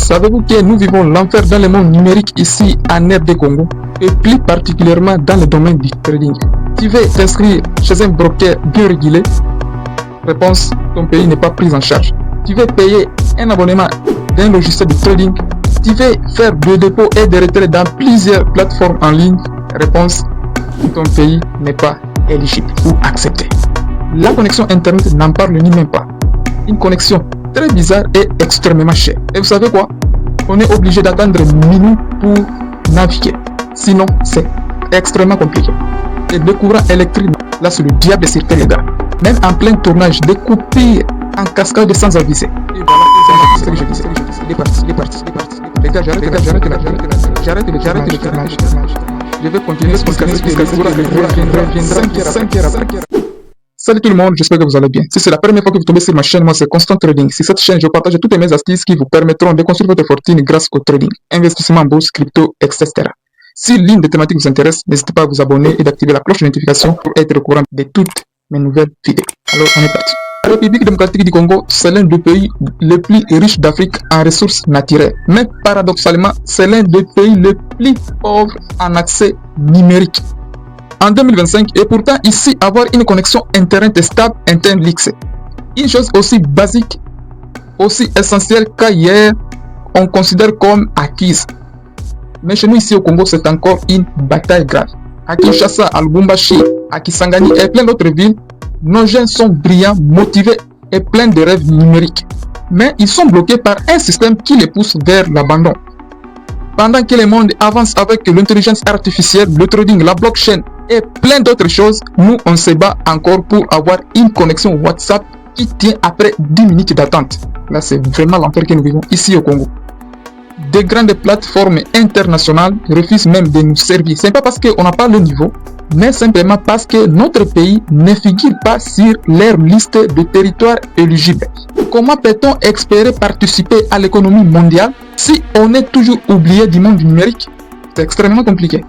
Savez-vous que nous vivons l'enfer dans le monde numérique ici en RD Congo et plus particulièrement dans le domaine du trading? Tu veux t'inscrire chez un broker bien régulé? Réponse, ton pays n'est pas pris en charge. Tu veux payer un abonnement d'un logiciel de trading? Tu veux faire des dépôts et des retraits dans plusieurs plateformes en ligne? Réponse, ton pays n'est pas éligible ou accepté. La connexion internet n'en parle ni même pas. Une connexion très bizarre et extrêmement chère. Et vous savez quoi? On est obligé d'attendre minuit pour naviguer. Sinon, c'est extrêmement compliqué. Et le courant électrique, là c'est le diable sur terre, les gars. Même en plein tournage, des coupures en cascade sans aviser. Et voilà, c'est ce que je disais. Il est parti. Les gars, j'arrête le tournage. Je vais continuer jusqu'à ce que le courant reviendra 5 heures. Salut tout le monde, j'espère que vous allez bien. Si c'est la première fois que vous tombez sur ma chaîne, moi c'est Constant Trading. Sur cette chaîne, je partage toutes mes astuces qui vous permettront de construire votre fortune grâce au trading, investissement en bourse, crypto, etc. Si l'une des thématiques vous intéresse, n'hésitez pas à vous abonner et d'activer la cloche de notification pour être au courant de toutes mes nouvelles vidéos. Alors, on est parti. La République démocratique du Congo, c'est l'un des pays les plus riches d'Afrique en ressources naturelles. Mais paradoxalement, c'est l'un des pays les plus pauvres en accès numérique. En 2025, et pourtant ici, avoir une connexion internet stable est un luxe. Une chose aussi basique, aussi essentielle qu'hier, on considère comme acquise. Mais chez nous ici au Congo, c'est encore une bataille grave. À Kinshasa, à Lubumbashi, à Kisangani et plein d'autres villes, nos jeunes sont brillants, motivés et pleins de rêves numériques. Mais ils sont bloqués par un système qui les pousse vers l'abandon. Pendant que le monde avance avec l'intelligence artificielle, le trading, la blockchain et plein d'autres choses, nous on se bat encore pour avoir une connexion WhatsApp qui tient après 10 minutes d'attente. Là c'est vraiment l'enfer que nous vivons ici au Congo. Des grandes plateformes internationales refusent même de nous servir. Ce n'est pas parce qu'on n'a pas le niveau, mais simplement parce que notre pays ne figure pas sur leur liste de territoires éligibles. Comment peut-on espérer participer à l'économie mondiale si on est toujours oublié du monde numérique? C'est extrêmement compliqué.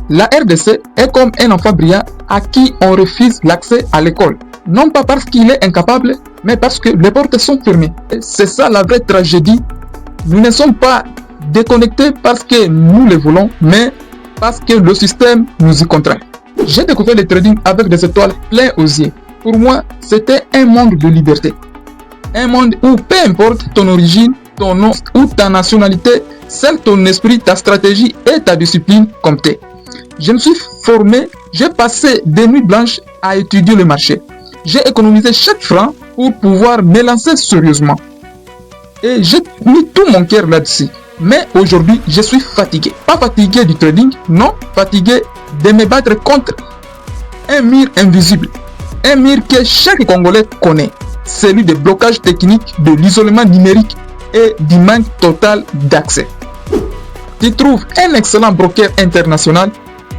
La RDC est comme un enfant brillant à qui on refuse l'accès à l'école. Non pas parce qu'il est incapable, mais parce que les portes sont fermées. C'est ça la vraie tragédie. Nous ne sommes pas déconnectés parce que nous le voulons, mais parce que le système nous y contraint. J'ai découvert le trading avec des étoiles plein aux yeux. Pour moi, c'était un monde de liberté. Un monde où peu importe ton origine, ton nom ou ta nationalité, seul ton esprit, ta stratégie et ta discipline comptaient. Je me suis formé, j'ai passé des nuits blanches à étudier le marché. J'ai économisé chaque franc pour pouvoir me lancer sérieusement. Et j'ai mis tout mon cœur là-dessus. Mais aujourd'hui, je suis fatigué. Pas fatigué du trading, non, fatigué de me battre contre un mur invisible. Un mur que chaque Congolais connaît. Celui des blocages techniques, de l'isolement numérique et du manque total d'accès. Tu trouves un excellent broker international.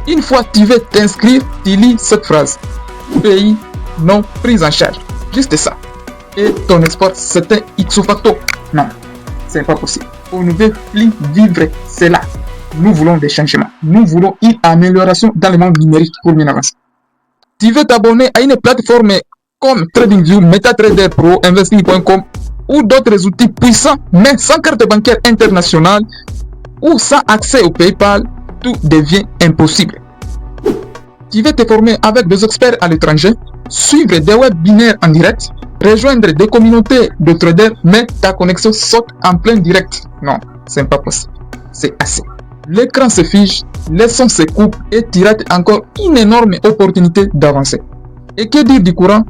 Une fois tu veux t'inscrire, tu lis cette phrase. Pays non pris en charge. Juste ça. Et ton espoir, c'est un ipso facto. Non, c'est pas possible. On ne veut plus vivre cela. Nous voulons des changements. Nous voulons une amélioration dans le monde numérique pour mieux avancer. Tu veux t'abonner à une plateforme comme TradingView, MetaTrader Pro, Investing.com ou d'autres outils puissants, mais sans carte bancaire internationale ou sans accès au PayPal, tout devient impossible. Tu veux te former avec des experts à l'étranger, suivre des webinaires en direct, rejoindre des communautés de traders, mais ta connexion saute en plein direct. Non, c'est pas possible. C'est assez. L'écran se fige, les sons se coupent et tu rates encore une énorme opportunité d'avancer. Et que dire du courant?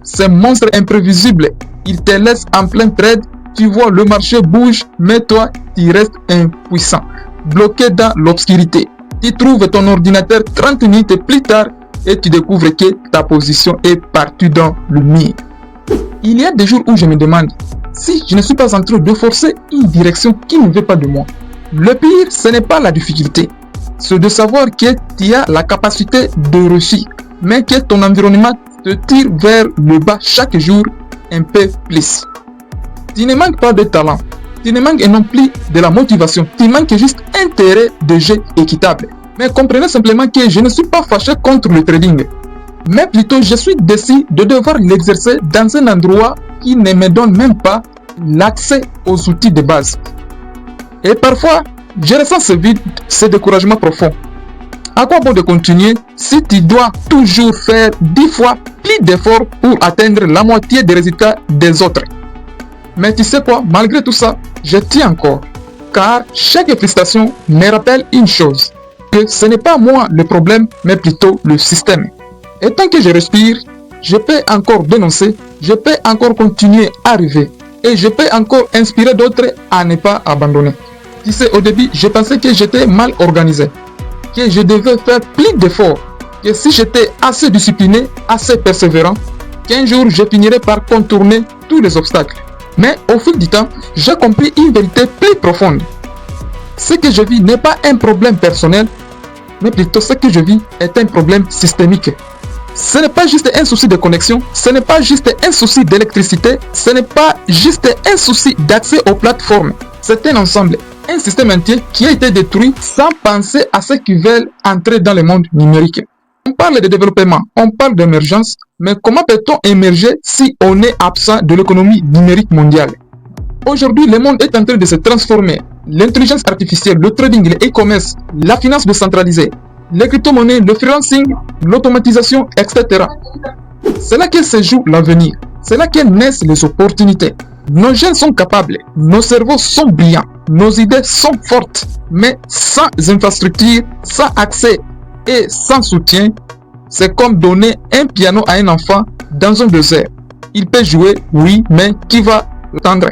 Ces monstres imprévisibles, ils te laissent en plein trade, tu vois le marché bouge, mais toi, tu restes impuissant, bloqué dans l'obscurité. Tu trouves ton ordinateur 30 minutes plus tard et tu découvres que ta position est partie dans le mur. Il y a des jours où je me demande si je ne suis pas en train de forcer une direction qui ne veut pas de moi. Le pire, ce n'est pas la difficulté, c'est de savoir que tu as la capacité de réussir, mais que ton environnement te tire vers le bas chaque jour un peu plus. Tu ne manques pas de talent, tu ne manques non plus de la motivation, tu manques juste un terrain de jeu équitable. Mais comprenez simplement que je ne suis pas fâché contre le trading, mais plutôt je suis déçu de devoir l'exercer dans un endroit qui ne me donne même pas l'accès aux outils de base. Et parfois, je ressens ce vide, ce découragement profond. À quoi bon de continuer si tu dois toujours faire 10 fois plus d'efforts pour atteindre la moitié des résultats des autres? Mais tu sais quoi, malgré tout ça, je tiens encore. Car chaque frustration me rappelle une chose, que ce n'est pas moi le problème, mais plutôt le système. Et tant que je respire, je peux encore dénoncer, je peux encore continuer à rêver, et je peux encore inspirer d'autres à ne pas abandonner. Tu sais, au début, je pensais que j'étais mal organisé, que je devais faire plus d'efforts, que si j'étais assez discipliné, assez persévérant, qu'un jour je finirais par contourner tous les obstacles. Mais au fil du temps, j'ai compris une vérité plus profonde. Ce que je vis n'est pas un problème personnel, mais plutôt ce que je vis est un problème systémique. Ce n'est pas juste un souci de connexion, ce n'est pas juste un souci d'électricité, ce n'est pas juste un souci d'accès aux plateformes. C'est un ensemble, un système entier qui a été détruit sans penser à ceux qui veulent entrer dans le monde numérique. On parle de développement, on parle d'émergence, mais comment peut-on émerger si on est absent de l'économie numérique mondiale? Aujourd'hui, le monde est en train de se transformer. L'intelligence artificielle, le trading, le e-commerce, la finance décentralisée, les crypto-monnaies, le freelancing, l'automatisation, etc. C'est là que se joue l'avenir. C'est là que naissent les opportunités. Nos jeunes sont capables, nos cerveaux sont brillants, nos idées sont fortes, mais sans infrastructure, sans accès et sans soutien, c'est comme donner un piano à un enfant dans un désert. Il peut jouer, oui, mais qui va l'entendre?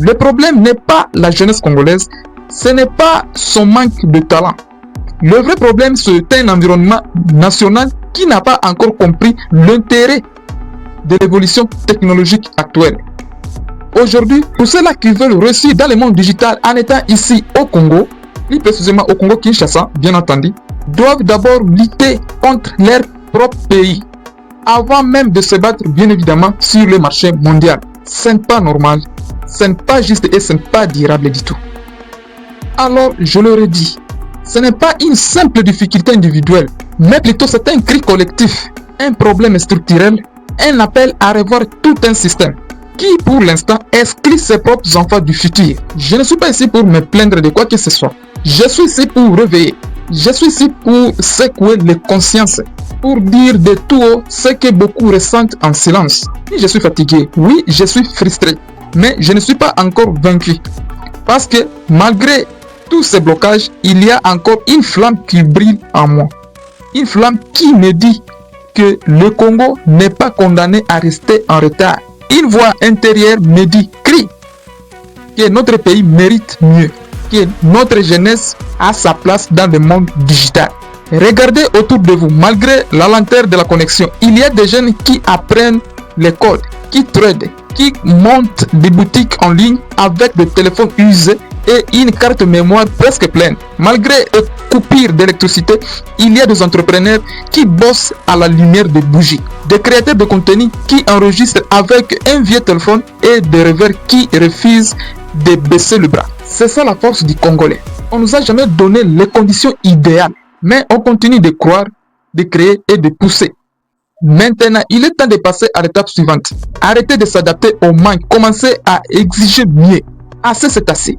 Le problème n'est pas la jeunesse congolaise, ce n'est pas son manque de talent. Le vrai problème, c'est un environnement national qui n'a pas encore compris l'intérêt de l'évolution technologique actuelle. Aujourd'hui, pour ceux-là qui veulent réussir dans le monde digital en étant ici au Congo, plus précisément au Congo-Kinshasa, bien entendu, doivent d'abord lutter contre leur propre pays, avant même de se battre bien évidemment sur le marché mondial. Ce n'est pas normal, ce n'est pas juste et ce n'est pas durable du tout. Alors, je le redis, ce n'est pas une simple difficulté individuelle, mais plutôt c'est un cri collectif, un problème structurel, un appel à revoir tout un système qui, pour l'instant, exclut ses propres enfants du futur. Je ne suis pas ici pour me plaindre de quoi que ce soit. Je suis ici pour réveiller. Je suis ici pour secouer les consciences, pour dire de tout haut ce que beaucoup ressentent en silence. Oui, je suis fatigué, oui, je suis frustré, mais je ne suis pas encore vaincu. Parce que malgré tous ces blocages, il y a encore une flamme qui brille en moi. Une flamme qui me dit que le Congo n'est pas condamné à rester en retard. Une voix intérieure me dit, crie, que notre pays mérite mieux, que notre jeunesse a sa place dans le monde digital. Regardez autour de vous, malgré la lenteur de la connexion, il y a des jeunes qui apprennent les codes, qui tradent, qui montent des boutiques en ligne avec des téléphones usés et une carte mémoire presque pleine. Malgré les coupures d'électricité, il y a des entrepreneurs qui bossent à la lumière des bougies, des créateurs de contenu qui enregistrent avec un vieux téléphone et des rêveurs qui refusent de baisser le bras. C'est ça la force du Congolais. On nous a jamais donné les conditions idéales, mais on continue de croire, de créer et de pousser. Maintenant, il est temps de passer à l'étape suivante. Arrêtez de s'adapter au manque, commencez à exiger mieux. Assez, c'est assez.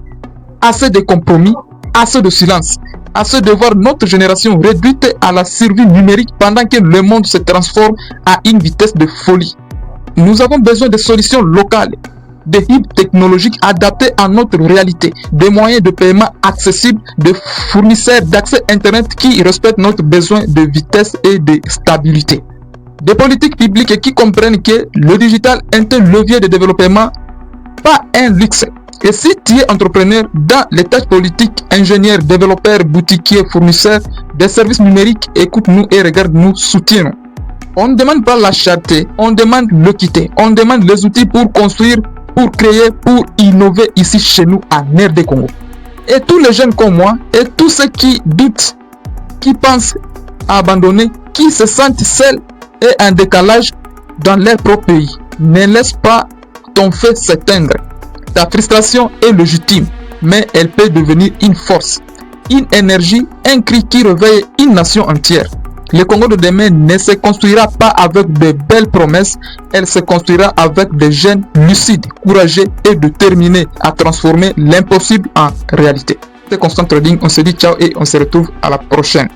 Assez de compromis, assez de silence, assez de voir notre génération réduite à la survie numérique pendant que le monde se transforme à une vitesse de folie. Nous avons besoin de solutions locales, de hubs technologiques adaptés à notre réalité, des moyens de paiement accessibles, de fournisseurs d'accès Internet qui respectent notre besoin de vitesse et de stabilité. Des politiques publiques qui comprennent que le digital est un levier de développement, pas un luxe. Et si tu es entrepreneur dans les tâches politiques, ingénieur, développeur, boutiquier, fournisseur des services numériques, écoute-nous et regarde-nous, soutiens-nous. On ne demande pas la charité, on demande l'équité, on demande les outils pour construire, pour créer, pour innover ici chez nous en RD Congo. Et tous les jeunes comme moi, et tous ceux qui doutent, qui pensent à abandonner, qui se sentent seuls et en décalage dans leur propre pays, ne laisse pas ton feu s'éteindre. Ta frustration est légitime, mais elle peut devenir une force, une énergie, un cri qui réveille une nation entière. Le Congo de demain ne se construira pas avec de belles promesses, elle se construira avec des jeunes lucides, courageux et déterminés à transformer l'impossible en réalité. C'est Constant Trading, on se dit ciao et on se retrouve à la prochaine.